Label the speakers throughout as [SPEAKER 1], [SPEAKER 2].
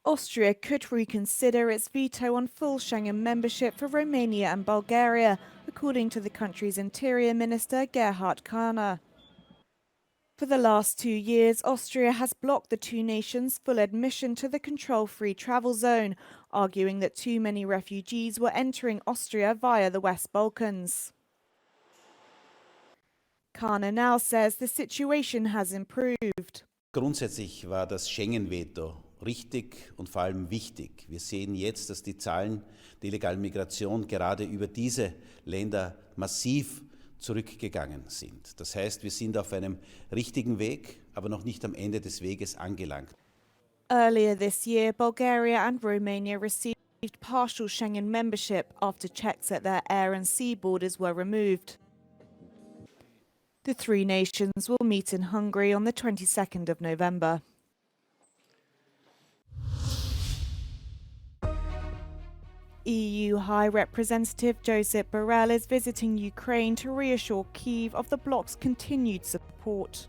[SPEAKER 1] Austria could reconsider its veto on full Schengen membership for Romania and Bulgaria, according to the country's Interior Minister Gerhard Kahner. For the last 2 years, Austria has blocked the two nations' full admission to the control-free travel zone, arguing that too many refugees were entering Austria via the West Balkans. Kahner now says the situation has improved.
[SPEAKER 2] Grundsätzlich war das Schengen-Veto richtig und vor allem wichtig. Wir sehen jetzt, dass die Zahlen der illegalen Migration gerade über diese Länder massiv zurückgegangen sind. Das heißt, wir sind auf einem richtigen Weg, aber noch nicht am Ende des Weges angelangt.
[SPEAKER 1] Earlier this year, Bulgaria and Romania received partial Schengen membership after checks at their air and sea borders were removed. The three nations will meet in Hungary on the 22nd of November. EU High Representative Josep Borrell is visiting Ukraine to reassure Kyiv of the bloc's continued support.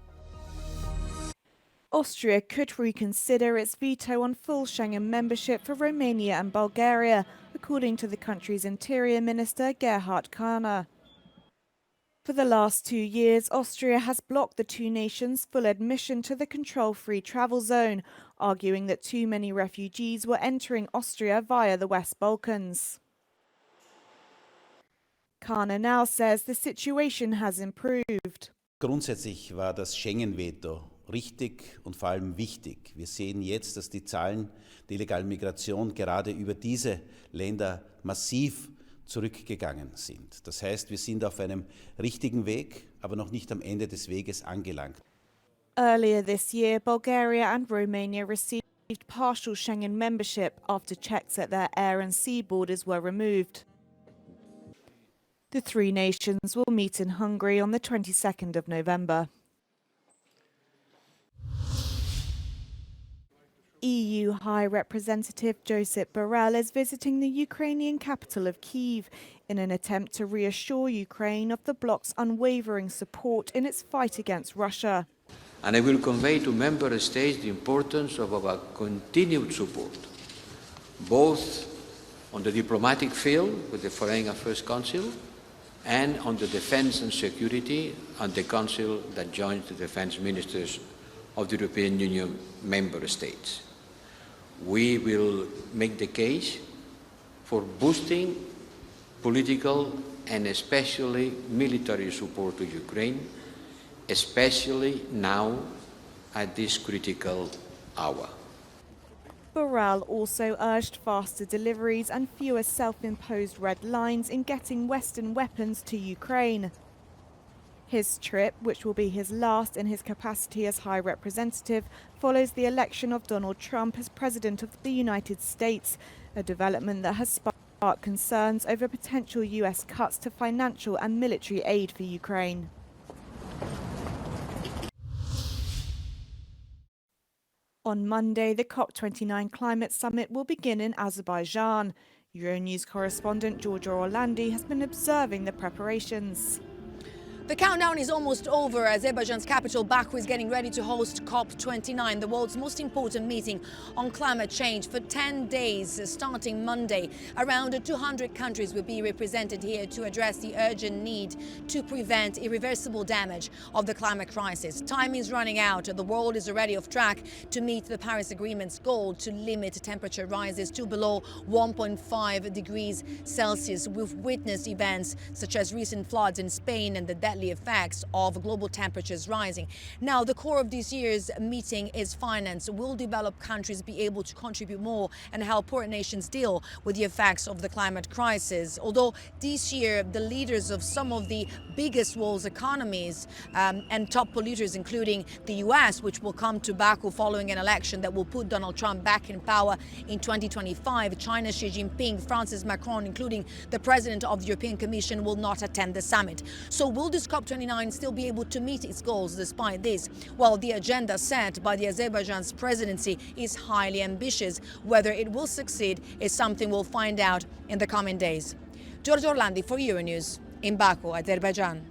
[SPEAKER 1] Austria could reconsider its veto on full Schengen membership for Romania and Bulgaria, according to the country's Interior Minister Gerhard Kahner. For the last 2 years, Austria has blocked the two nations' full admission to the control-free travel zone, arguing that too many refugees were entering Austria via the West Balkans. Kahner now says the situation has improved.
[SPEAKER 2] Grundsätzlich war das Schengen-Veto richtig und vor allem wichtig. Wir sehen jetzt, dass die Zahlen der illegalen Migration gerade über diese Länder massiv zurückgegangen sind. Das heißt, wir sind auf einem richtigen Weg, aber noch nicht am Ende des Weges angelangt.
[SPEAKER 1] Earlier this year, Bulgaria and Romania received partial Schengen membership after checks at their air and sea borders were removed. The three nations will meet in Hungary on the 22nd of November. EU High Representative Josep Borrell is visiting the Ukrainian capital of Kyiv in an attempt to reassure Ukraine of the bloc's unwavering support in its fight against Russia.
[SPEAKER 3] And I will convey to member states the importance of our continued support, both on the diplomatic field with the Foreign Affairs Council and on the defence and security and the council that joins the defence ministers of the European Union member states. We will make the case for boosting political and especially military support to Ukraine, especially now at this critical hour.
[SPEAKER 1] Borrell also urged faster deliveries and fewer self-imposed red lines in getting Western weapons to Ukraine. His trip, which will be his last in his capacity as High Representative, follows the election of Donald Trump as President of the United States, a development that has sparked concerns over potential US cuts to financial and military aid for Ukraine. On Monday, the COP29 climate summit will begin in Azerbaijan. Euronews correspondent Georgia Orlandi has been observing the preparations.
[SPEAKER 4] The countdown is almost over. Azerbaijan's capital Baku is getting ready to host COP29, the world's most important meeting on climate change, for 10 days starting Monday. Around 200 countries will be represented here to address the urgent need to prevent irreversible damage of the climate crisis. Time is running out. The world is already off track to meet the Paris Agreement's goal to limit temperature rises to below 1.5 degrees Celsius. We've witnessed events such as recent floods in Spain and the deadly effects of global temperatures rising. Now, the core of this year's meeting is finance. Will developed countries be able to contribute more and help poor nations deal with the effects of the climate crisis? Although this year, the leaders of some of the biggest world's economies and top polluters, including the US, which will come to Baku following an election that will put Donald Trump back in power in 2025, China's Xi Jinping, France's Macron, including the president of the European Commission, will not attend the summit. So will this COP29 still be able to meet its goals despite this? Well, the agenda set by the Azerbaijan's presidency is highly ambitious. Whether it will succeed is something we'll find out in the coming days. Giorgio Orlandi for Euronews in Baku, Azerbaijan.